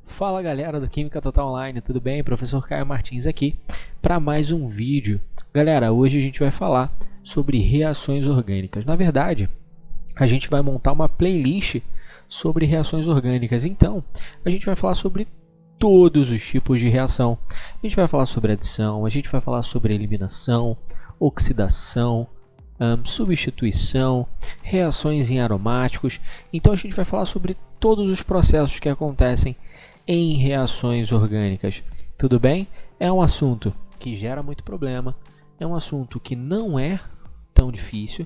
Fala galera do Química Total Online, tudo bem? Professor Caio Martins aqui para mais um vídeo. Galera, hoje a gente vai falar sobre reações orgânicas. Na verdade, a gente vai montar uma playlist sobre reações orgânicas. Então, a gente vai falar sobre todos os tipos de reação. A gente vai falar sobre adição, a gente vai falar sobre eliminação, oxidação, substituição, reações em aromáticos. Então a gente vai falar sobre todos os processos que acontecem em reações orgânicas. Tudo bem? É um assunto que gera muito problema, é um assunto que não é tão difícil,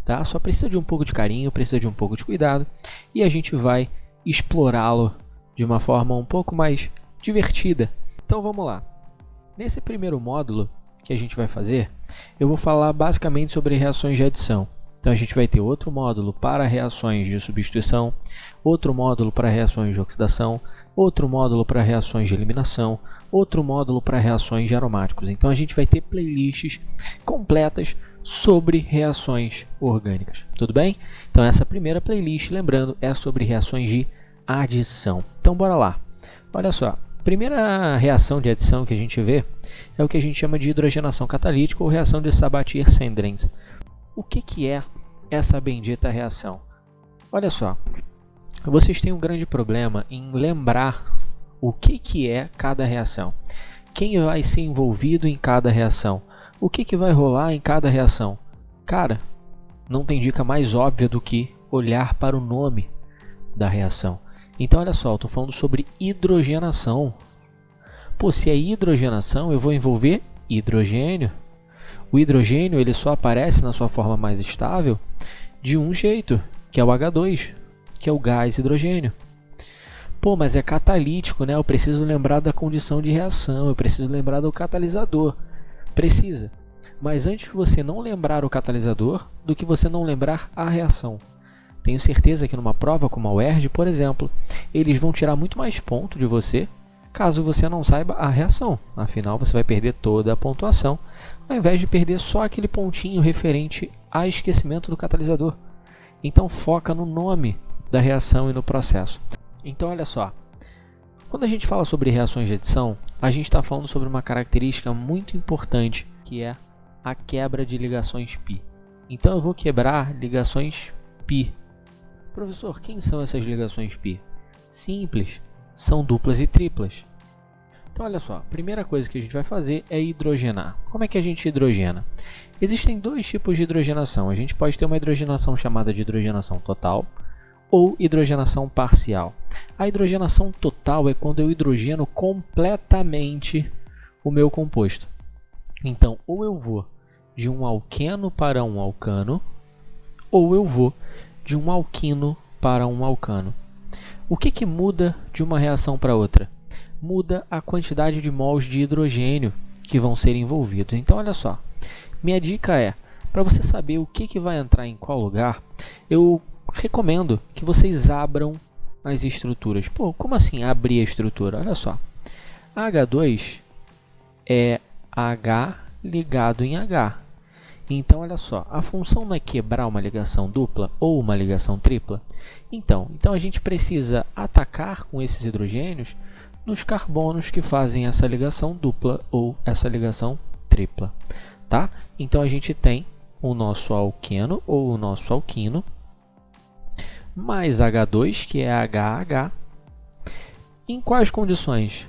tá? Só precisa de um pouco de carinho, precisa de um pouco de cuidado e a gente vai explorá-lo de uma forma um pouco mais divertida. Então vamos lá. Nesse primeiro módulo que a gente vai fazer, eu vou falar basicamente sobre reações de adição. Então a gente vai ter outro módulo para reações de substituição, outro módulo para reações de oxidação, outro módulo para reações de eliminação, outro módulo para reações de aromáticos. Então a gente vai ter playlists completas sobre reações orgânicas. Tudo bem? Então essa primeira playlist, lembrando, é sobre reações de adição. Então bora lá. Olha só. Primeira reação de adição que a gente vê é o que a gente chama de hidrogenação catalítica ou reação de Sabatier-Sandrens. O que é essa bendita reação? Olha só, vocês têm um grande problema em lembrar o que é cada reação. Quem vai ser envolvido em cada reação? O que vai rolar em cada reação? Cara, não tem dica mais óbvia do que olhar para o nome da reação. Então olha só, eu estou falando sobre hidrogenação. Pô, se é hidrogenação, eu vou envolver hidrogênio. O hidrogênio ele só aparece na sua forma mais estável de um jeito, que é o H2, que é o gás hidrogênio. Pô, mas é catalítico, né? Eu preciso lembrar da condição de reação, eu preciso lembrar do catalisador. Precisa. Mas antes de você não lembrar o catalisador, do que você não lembrar a reação. Tenho certeza que numa prova como a UERJ, por exemplo, eles vão tirar muito mais ponto de você caso você não saiba a reação. Afinal, você vai perder toda a pontuação, ao invés de perder só aquele pontinho referente a esquecimento do catalisador. Então foca no nome da reação e no processo. Então olha só, quando a gente fala sobre reações de adição, a gente está falando sobre uma característica muito importante, que é a quebra de ligações π. Então eu vou quebrar ligações π. Professor, quem são essas ligações π? Simples, são duplas e triplas. Então olha só, a primeira coisa que a gente vai fazer é hidrogenar. Como é que a gente hidrogena? Existem dois tipos de hidrogenação. A gente pode ter uma hidrogenação chamada de hidrogenação total ou hidrogenação parcial. A hidrogenação total é quando eu hidrogeno completamente o meu composto. Então, ou eu vou de um alqueno para um alcano, ou eu vou de um alquino para um alcano. O que muda de uma reação para outra? Muda a quantidade de mols de hidrogênio que vão ser envolvidos. Então, olha só, minha dica é, para você saber o que vai entrar em qual lugar, eu recomendo que vocês abram as estruturas. Pô, como assim abrir a estrutura? Olha só, H2 é H ligado em H. Então, olha só, a função não é quebrar uma ligação dupla ou uma ligação tripla? Então a gente precisa atacar com esses hidrogênios nos carbonos que fazem essa ligação dupla ou essa ligação tripla, tá? Então a gente tem o nosso alqueno ou o nosso alquino, mais H2, que é HH. Em quais condições?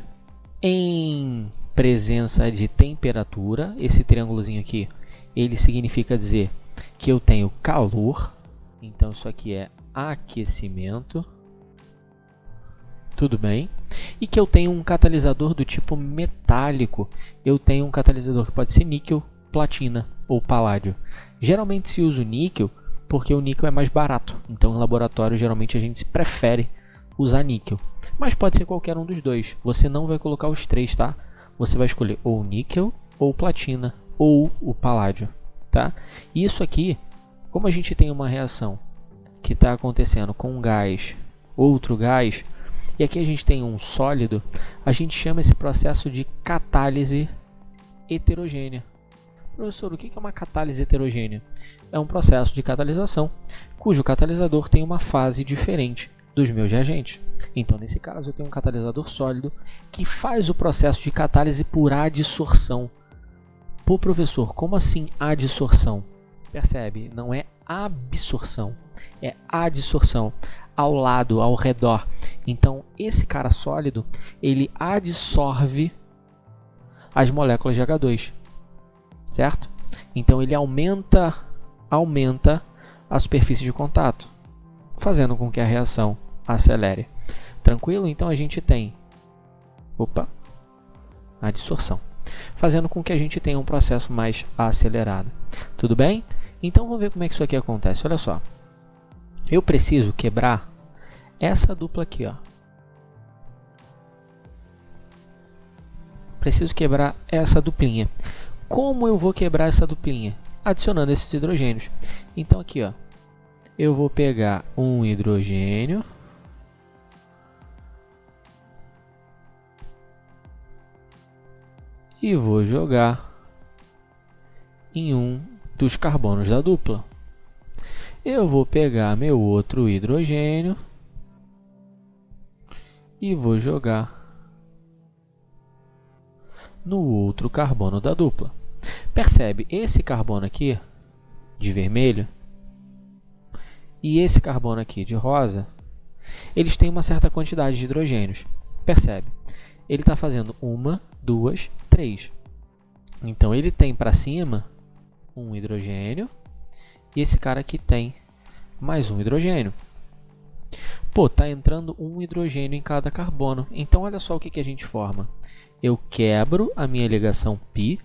Em presença de temperatura, esse triângulozinho aqui, ele significa dizer que eu tenho calor, então isso aqui é aquecimento, tudo bem? E que eu tenho um catalisador do tipo metálico, eu tenho um catalisador que pode ser níquel, platina ou paládio. Geralmente se usa o níquel porque o níquel é mais barato, então em laboratório geralmente a gente prefere usar níquel, mas pode ser qualquer um dos dois, você não vai colocar os três, tá? Você vai escolher ou níquel, ou platina, ou o paládio, tá? E isso aqui, como a gente tem uma reação que está acontecendo com um gás, outro gás, e aqui a gente tem um sólido, a gente chama esse processo de catálise heterogênea. Professor, o que é uma catálise heterogênea? É um processo de catalisação cujo catalisador tem uma fase diferente dos meus reagentes. Então, nesse caso, eu tenho um catalisador sólido que faz o processo de catálise por adsorção. Pô, professor, como assim adsorção? Percebe? Não é absorção, é adsorção, ao lado, ao redor. Então, esse cara sólido, ele adsorve as moléculas de H2, certo? Então, ele aumenta a superfície de contato, fazendo com que a reação acelere. Tranquilo? Então, a gente tem a adsorção, fazendo com que a gente tenha um processo mais acelerado. Tudo bem? Então, vamos ver como é que isso aqui acontece. Olha só. Eu preciso quebrar essa dupla aqui, ó. Preciso quebrar essa duplinha. Como eu vou quebrar essa duplinha? Adicionando esses hidrogênios. Então, aqui, ó. Eu vou pegar um hidrogênio. E vou jogar em um dos carbonos da dupla. Eu vou pegar meu outro hidrogênio e vou jogar no outro carbono da dupla. Percebe? Esse carbono aqui de vermelho e esse carbono aqui de rosa, eles têm uma certa quantidade de hidrogênios. Percebe? Ele está fazendo 1, 2, 3. Então, ele tem para cima um hidrogênio e esse cara aqui tem mais um hidrogênio. Pô, tá entrando um hidrogênio em cada carbono. Então, olha só o que a gente forma. Eu quebro a minha ligação π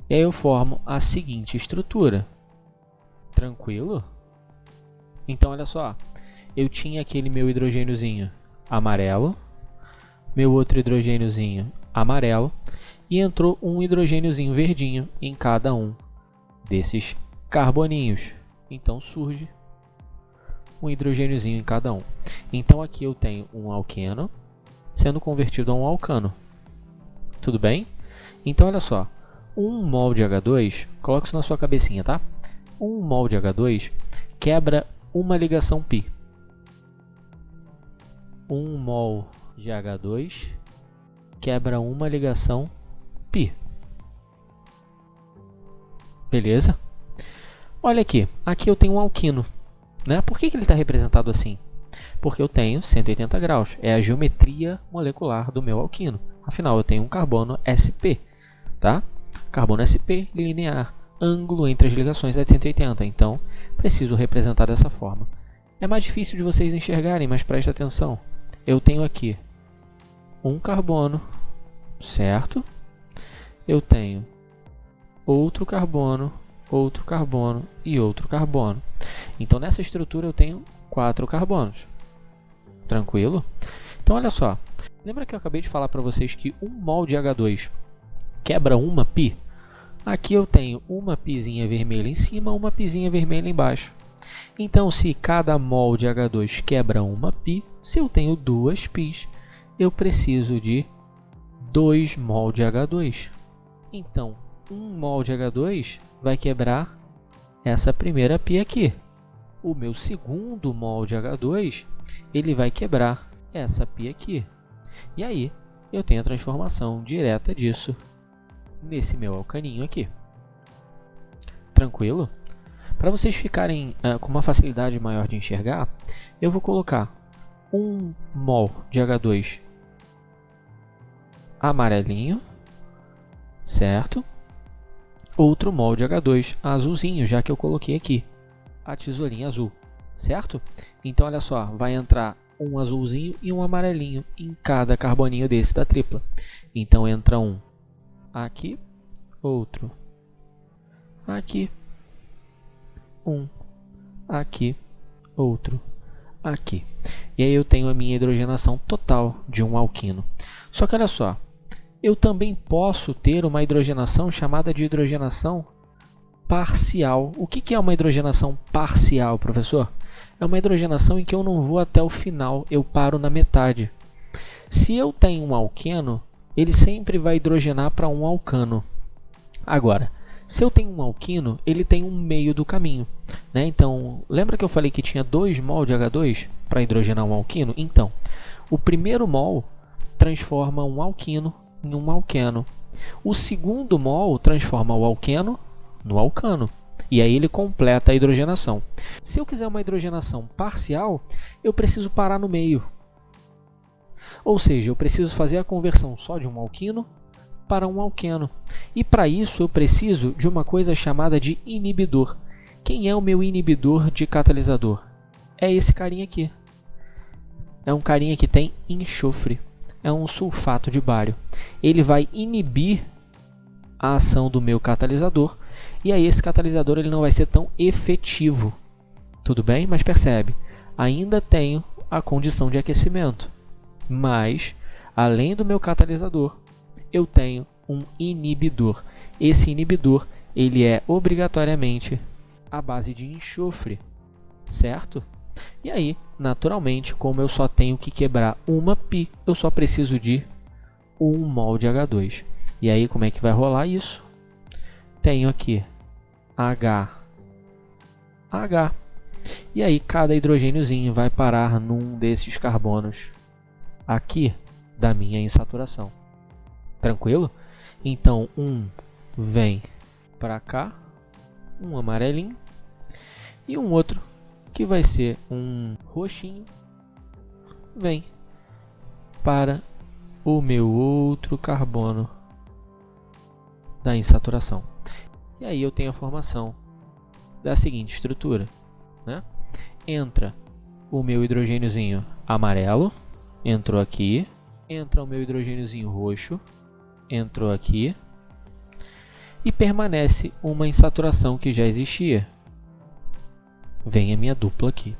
e aí eu formo a seguinte estrutura. Tranquilo? Então, olha só. Eu tinha aquele meu hidrogêniozinho amarelo, meu outro hidrogêniozinho amarelo e entrou um hidrogêniozinho verdinho em cada um desses carboninhos. Então, surge um hidrogêniozinho em cada um. Então, aqui eu tenho um alqueno sendo convertido a um alcano. Tudo bem? Então, olha só. 1 mol de H2, coloca isso na sua cabecinha, tá? 1 mol de H2 quebra uma ligação π. 1 mol de H2 quebra uma ligação π. Beleza? Olha aqui. Aqui eu tenho um alquino. Né? Por que ele está representado assim? Porque eu tenho 180 graus. É a geometria molecular do meu alquino. Afinal, eu tenho um carbono sp. Tá? Carbono sp linear. Ângulo entre as ligações é de 180. Então, preciso representar dessa forma. É mais difícil de vocês enxergarem, mas preste atenção. Eu tenho aqui um carbono, certo? Eu tenho outro carbono e outro carbono. Então, nessa estrutura eu tenho 4 carbonos. Tranquilo? Então, olha só. Lembra que eu acabei de falar para vocês que 1 mol de H2 quebra uma π? Aqui eu tenho uma πzinha vermelha em cima, uma πzinha vermelha embaixo. Então, se cada mol de H2 quebra uma π, se eu tenho 2 πs, eu preciso de 2 mol de H2. Então, 1 mol de H2 vai quebrar essa primeira π aqui. O meu segundo mol de H2, ele vai quebrar essa π aqui. E aí, eu tenho a transformação direta disso nesse meu alcaninho aqui. Tranquilo? Para vocês ficarem com uma facilidade maior de enxergar, eu vou colocar 1 mol de H2 amarelinho, certo? Outro mol de H2 azulzinho, já que eu coloquei aqui a tesourinha azul, certo? Então, olha só, vai entrar um azulzinho e um amarelinho em cada carboninho desse da tripla. Então, entra um aqui, outro aqui, um aqui, outro aqui. E aí eu tenho a minha hidrogenação total de um alquino. Só que olha só, eu também posso ter uma hidrogenação chamada de hidrogenação parcial. O que é uma hidrogenação parcial, professor? É uma hidrogenação em que eu não vou até o final, eu paro na metade. Se eu tenho um alqueno, ele sempre vai hidrogenar para um alcano. Agora, Se eu tenho um alquino, ele tem um meio do caminho, né? Então, lembra que eu falei que tinha 2 mol de H2 para hidrogenar um alquino? Então, o primeiro mol transforma um alquino em um alqueno. O segundo mol transforma o alqueno no alcano. E aí ele completa a hidrogenação. Se eu quiser uma hidrogenação parcial, eu preciso parar no meio. Ou seja, eu preciso fazer a conversão só de um alquino para um alqueno. E para isso eu preciso de uma coisa chamada de inibidor. Quem é o meu inibidor de catalisador? É esse carinha aqui. É um carinha que tem enxofre. É um sulfato de bário. Ele vai inibir a ação do meu catalisador. E aí esse catalisador ele não vai ser tão efetivo. Tudo bem? Mas percebe, ainda tenho a condição de aquecimento. Mas, além do meu catalisador, eu tenho um inibidor. Esse inibidor ele é obrigatoriamente à base de enxofre, certo? E aí, naturalmente, como eu só tenho que quebrar uma π, eu só preciso de 1 mol de H2. E aí, como é que vai rolar isso? Tenho aqui H. E aí, cada hidrogêniozinho vai parar num desses carbonos aqui da minha insaturação. Tranquilo? Então, um vem para cá, um amarelinho, e um outro, que vai ser um roxinho, vem para o meu outro carbono da insaturação. E aí eu tenho a formação da seguinte estrutura, né? Entra o meu hidrogêniozinho amarelo, entrou aqui, entra o meu hidrogêniozinho roxo, entrou aqui, e permanece uma insaturação que já existia. Vem a minha dupla aqui.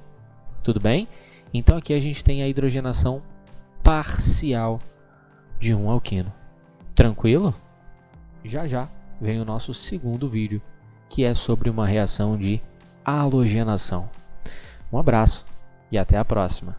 Tudo bem? Então aqui a gente tem a hidrogenação parcial de um alquino. Tranquilo? Já já vem o nosso segundo vídeo, que é sobre uma reação de halogenação. Um abraço e até a próxima.